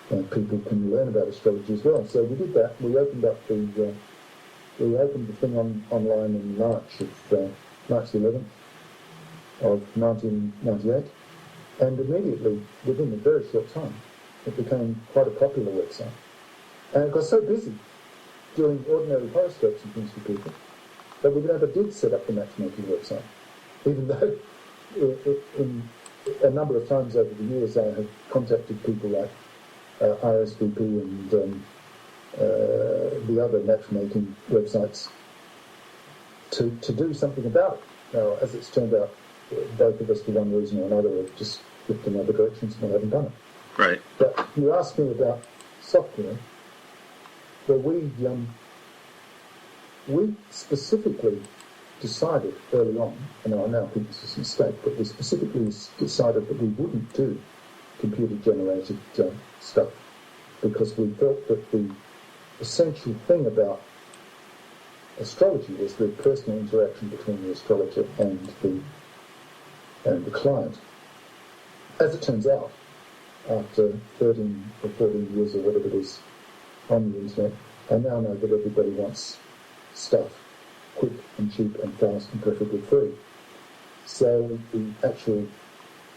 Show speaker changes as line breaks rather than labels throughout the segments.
people can learn about astrology as well. So we did that. We opened the thing online in March the 11th of 1998, and immediately, within a very short time, it became quite a popular website. And it got so busy doing ordinary horoscopes and things for people that we never did set up the matchmaking website, even though in a number of times over the years I have contacted people like RSVP and the other matchmaking websites to do something about it. Now, as it's turned out, both of us, for one reason or another, have just looked in other directions and haven't done it.
Right.
But you asked me about software. Well, we specifically decided early on, and I now think this is a mistake, but we specifically decided that we wouldn't do computer-generated stuff because we felt that the essential thing about astrology was the personal interaction between the astrologer and the client. As it turns out, after 13 or 14 years or whatever it is on the internet, I now know that everybody wants stuff quick and cheap and fast and preferably free. So the actual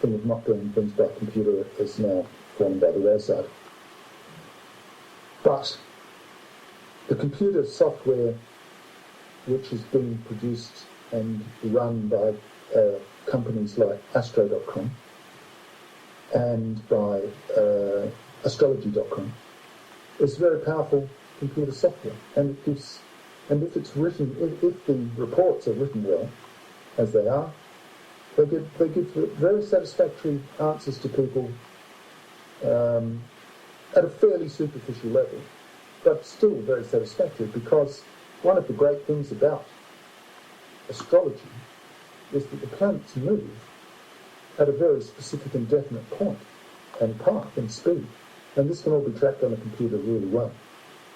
thing of not doing things by computer is now fallen by the wayside. But the computer software which is being produced and run by companies like Astrological and by Astrological is very powerful computer software, and it gives, and if it's written, if the reports are written well, as they are, they give very satisfactory answers to people at a fairly superficial level, but still very satisfactory, because one of the great things about astrology is that the planets move at a very specific and definite point and path and speed. And this can all be tracked on a computer really well.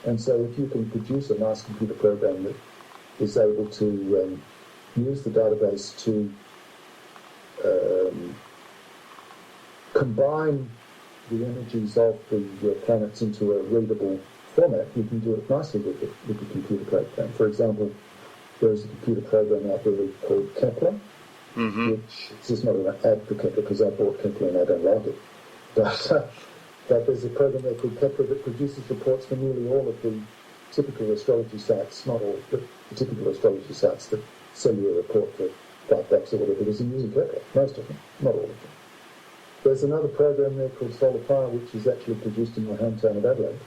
And so if you can produce a nice computer program that is able to use the database to combine the energies of the planets into a readable format, you can do it nicely with the computer program. For example, there is a computer program out there called Kepler, which is not an ad for Kepler because I bought Kepler and I don't like it. But there's a program there called Kepler that produces reports for nearly all of the typical astrology sites, not all, but the typical astrology sites that sell you a report for $5 or whatever it is, and using Kepler, most of them, not all of them. There's another program there called Solar Fire, which is actually produced in my hometown of Adelaide.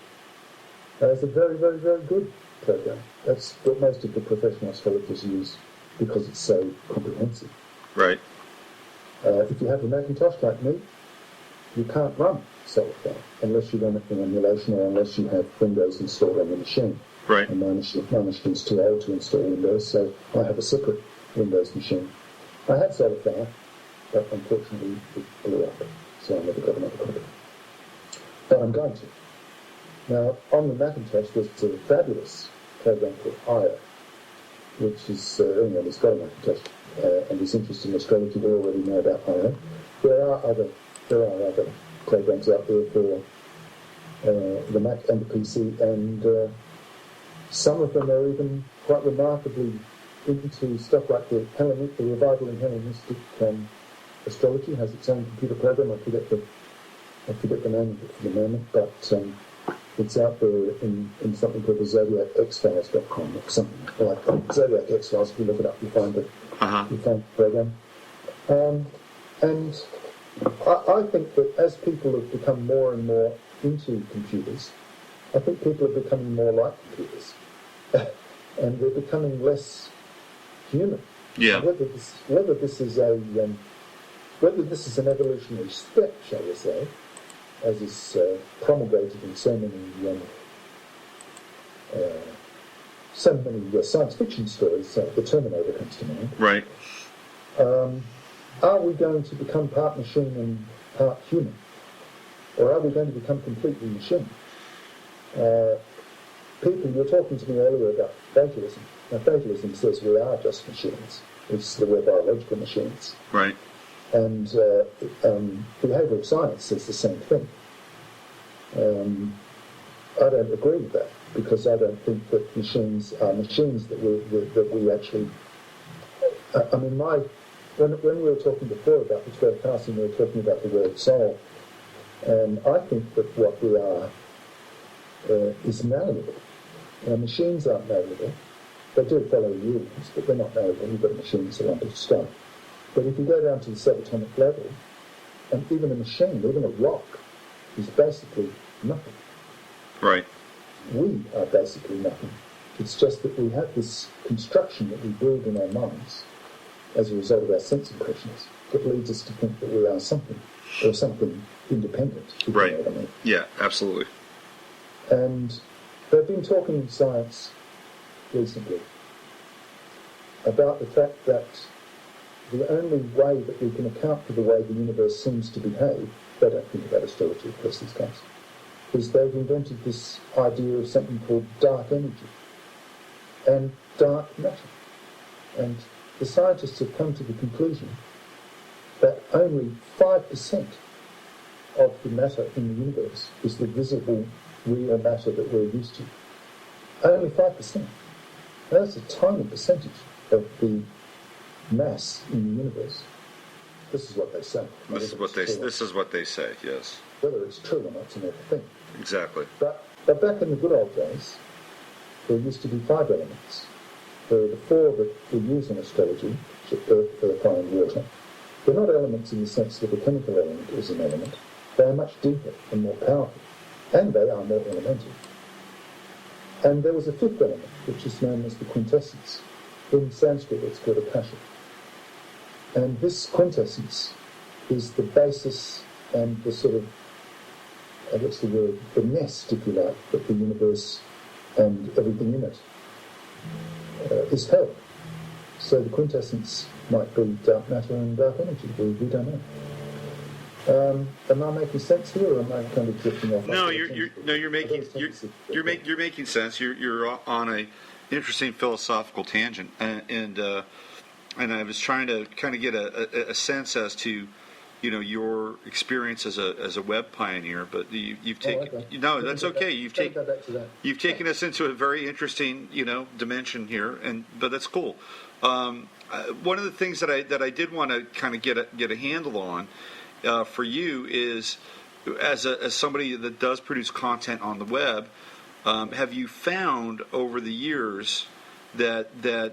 It's a very, very, very good program. That's what most of the professional astrologers use because it's so comprehensive.
Right.
If you have a Macintosh like me, you can't run Solar Fire unless you run it in emulation or unless you have Windows installed on the machine.
Right.
And my machine's too old to install Windows, so I have a separate Windows machine. I had Solar Fire, but unfortunately it blew up, so I never got another copy. But I'm going to. Now, on the Macintosh, there's a fabulous program called IO, which is, anyone who's got a Macintosh and is interested in astrology will already know about IO. There are other programs out there for the Mac and the PC, and some of them are even quite remarkably into stuff like the revival in Hellenistic astrology has its own computer program. I forget the name of it for the moment, but it's out there in something called the ZodiacXfiles.com or something like that. Zodiac X Files. If you look it up, you find the program. And I think that as people have become more and more into computers, I think people are becoming more like computers, and they're becoming less human.
Yeah.
Whether this is an evolutionary step, shall we say, as is promulgated in so many science fiction stories. The Terminator comes to mind.
Right.
Are we going to become part machine and part human, or are we going to become completely machine? People, you were talking to me earlier about fatalism. Now, fatalism says we are just machines. We're biological machines.
Right.
And behavioural science says the same thing. I don't agree with that, because I don't think that machines are machines that we actually. I mean, when we were talking before about the 12 casting, we were talking about the word soul, and I think that what we are is malleable. Now, machines aren't malleable. They do follow rules, but they're not malleable. You've got machines that are under stone. But if you go down to the subatomic level, and even a machine, even a rock, is basically nothing.
Right.
We are basically nothing. It's just that we have this construction that we build in our minds as a result of our sense impressions that leads us to think that we are something, or something independent.
Right.
You know what I mean.
Yeah, absolutely.
And they've been talking in science recently about the fact that the only way that we can account for the way the universe seems to behave, they don't think about astrology, of course, these guys, is they've invented this idea of something called dark energy and dark matter. And the scientists have come to the conclusion that only 5% of the matter in the universe is the visible, real matter that we're used to. Only 5%. That's a tiny percentage of the mass in the universe. This is what they say.
This is what they say. Yes.
Whether it's true or not is another thing.
Exactly.
But back in the good old days, there used to be 5 elements. There are the 4 that we use in astrology, earth, fire, and water. They're not elements in the sense that a chemical element is an element. They are much deeper and more powerful, and they are more elemental. And there was a 5th element, which is known as the quintessence. In Sanskrit, it's called akasha. And this quintessence is the basis and the sort of, what's the word, the nest, if you like, that the universe and everything in it is held. So the quintessence might be dark matter and dark energy. We don't know. Am I making sense here, or am I kind of drifting off?
No, you're making sense. You're on a interesting philosophical tangent, and I was trying to kind of get a sense as to, your experience as a web pioneer. But you've taken that's okay. You've taken us into a very interesting dimension here, but that's cool. One of the things that I did want to kind of get a handle on for you is, as somebody that does produce content on the web, have you found over the years that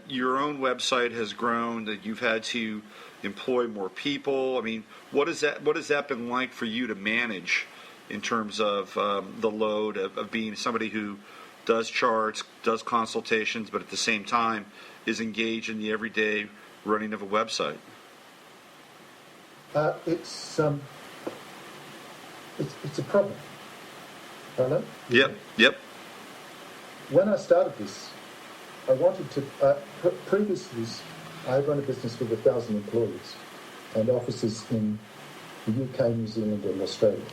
your own website has grown, that you've had to employ more people? I mean, what has that been like for you to manage in terms of the load of being somebody who does charts, does consultations, but at the same time is engaged in the everyday running of a website?
It's a problem. Hello?
Yep.
When I started this, I wanted to. Previously, I had run a business with 1,000 employees and offices in the UK, New Zealand, and Australia.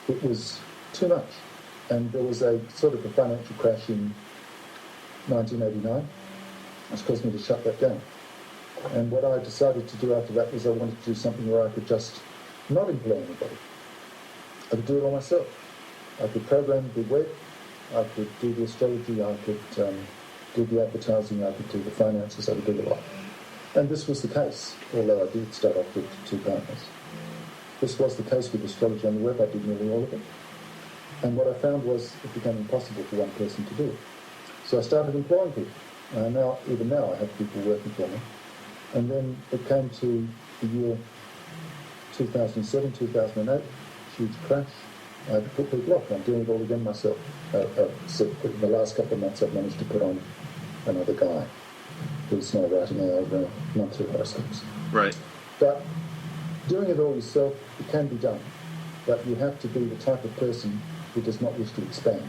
It was too much, and there was a sort of a financial crash in 1989, which caused me to shut that down. And what I decided to do after that was I wanted to do something where I could just not employ anybody. I could do it all myself. I could program the web, I could do the astrology, I could do the advertising, I could do the finances, I could do the lot. And this was the case, although I did start off with 2 partners. This was the case with astrology on the web. I did nearly all of it. And what I found was it became impossible for one person to do it. So I started employing people. Even now I have people working for me. And then it came to the year 2007, 2008, huge crash. I had to put people off. I'm doing it all again myself. So in the last couple of months I've managed to put on another guy who's now writing our monthly horoscopes.
Right.
But doing it all yourself, it can be done. But you have to be the type of person who does not wish to expand.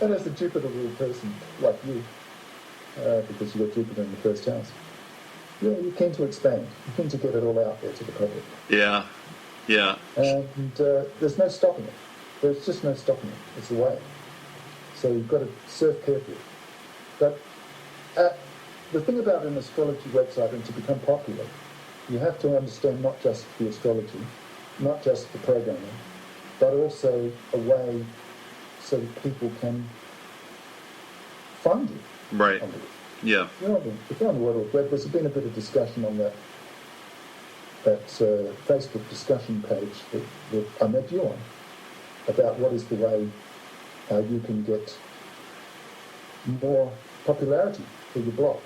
And as a Jupiter ruled person like you, because you've got Jupiter in the first house, you're keen to expand. You're keen to get it all out there to the public.
Yeah.
And there's no stopping it. There's just no stopping it. It's the way. So you've got to surf carefully. But the thing about an astrology website, and to become popular, you have to understand not just the astrology, not just the programming, but also a way so that people can find you.
Right. Yeah.
You know, if you're on the World Wide Web, there's been a bit of discussion on that Facebook discussion page that I met you on about what is the way you can get more popularity for your blog.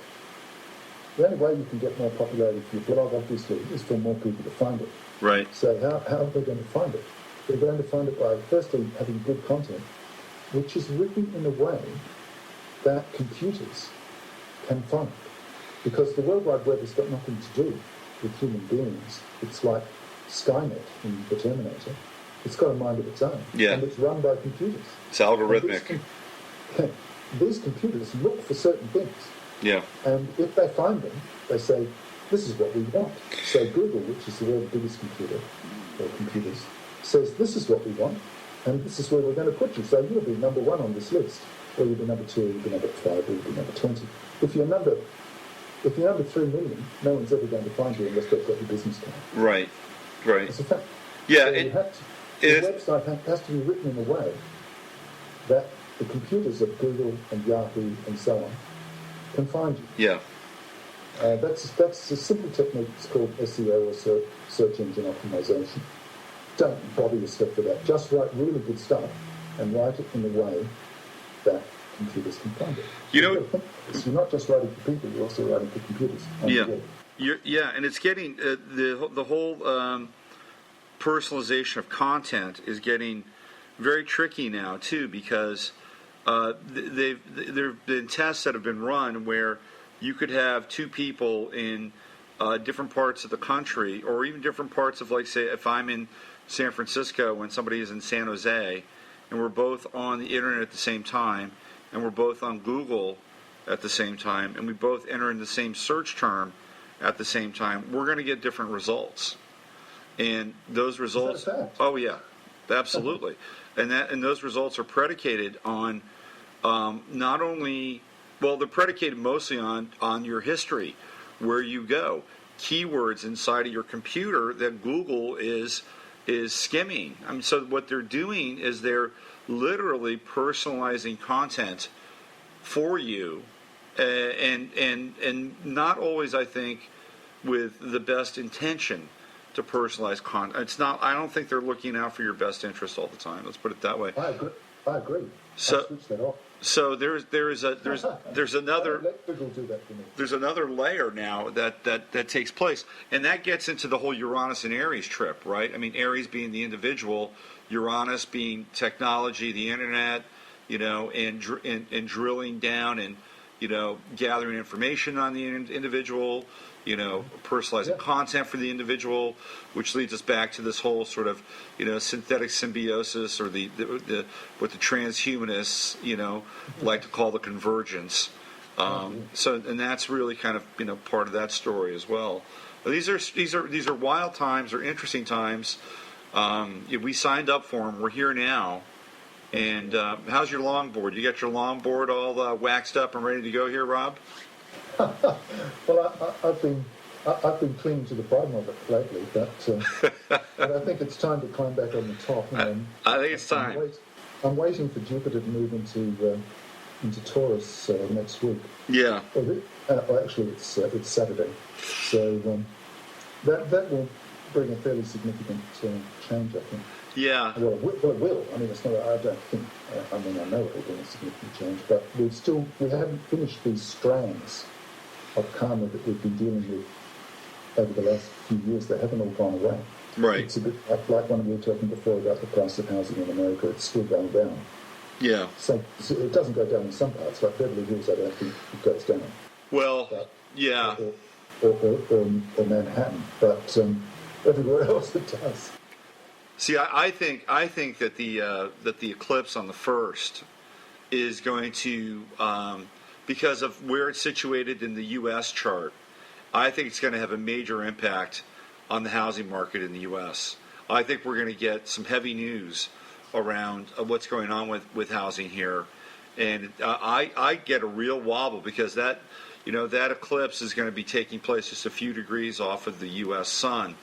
The only way you can get more popularity for your blog, obviously, is for more people to find it.
Right.
So how are they going to find it? They're going to find it by, firstly, having good content, which is written in a way that computers can find. Because the World Wide Web has got nothing to do with human beings. It's like Skynet in the Terminator. It's got a mind of its own.
Yeah.
And it's run by computers.
It's algorithmic.
These computers look for certain things.
Yeah.
And if they find them, they say, this is what we want. So Google, which is the world's biggest computer, or computers, says, this is what we want, and this is where we're going to put you. So you'll be number one on this list, or you'll be number 2, or you'll be number 5, or you'll be number 20. If you're number 3 million, no one's ever going to find you unless they've got your business card.
Right. Right.
It's a fact.
Yeah.
So the website has to be written in a way that the computers of Google and Yahoo and so on can find you.
Yeah.
That's a simple technique. It's called SEO, or search engine optimization. Don't bother yourself with that. Just write really good stuff and write it in a way that computers can find it.
You know,
you're not just writing for people; you're also writing for computers.
Yeah, and it's getting the whole personalization of content is getting very tricky now too, because there have been tests that have been run where you could have 2 people in different parts of the country, or even different parts of, like, say, if I'm in San Francisco and somebody is in San Jose, and we're both on the internet at the same time, and we're both on Google at the same time, and we both enter in the same search term at the same time, we're going to get different results. And those results,
is that a fact?
Oh yeah, absolutely. And those results are predicated on not only, well, they're predicated mostly on your history, where you go, keywords inside of your computer that Google is skimming. I mean, so what they're doing is they're literally personalizing content for you, and not always, I think, with the best intention to personalize content. It's not. I don't think they're looking out for your best interest all the time. Let's put it that way.
I agree.
So,
I'll switch that off.
So there's another
Let Google do that for me.
There's another layer now that takes place, and that gets into the whole Uranus and Aries trip, right? I mean, Aries being the individual, Uranus being technology, the internet, and drilling down and gathering information on the individual, personalizing content for the individual, which leads us back to this whole sort of, synthetic symbiosis, or the what the transhumanists, like to call the convergence. So, and that's really kind of, part of that story as well. But these are wild times, or interesting times. We signed up for them. We're here now. And how's your longboard? You got your longboard all waxed up and ready to go here, Rob?
Well, I've been clinging to the bottom of it lately, but I think it's time to climb back on the top.
I think it's time.
I'm waiting for Jupiter to move into Taurus next week.
Yeah.
Well, actually, it's Saturday, so that will bring a fairly significant change, I think.
Yeah.
Well, it will. I mean, it's not. I don't think. I know it will bring a significant change, but we haven't finished these strands of karma that we've been dealing with over the last few years. They haven't all gone away.
Right.
It's a bit like when we were talking before about the price of housing in America. It's still going down.
Yeah.
So it doesn't go down in some parts, like Beverly Hills. I don't think it goes down.
Well,
but,
yeah.
Or Manhattan, but everywhere else it does.
See, I think that the eclipse on the 1st is going to, because of where it's situated in the U.S. chart, I think it's going to have a major impact on the housing market in the U.S. I think we're going to get some heavy news around what's going on with housing here, and I get a real wobble, because that eclipse is going to be taking place just a few degrees off of the U.S. sun.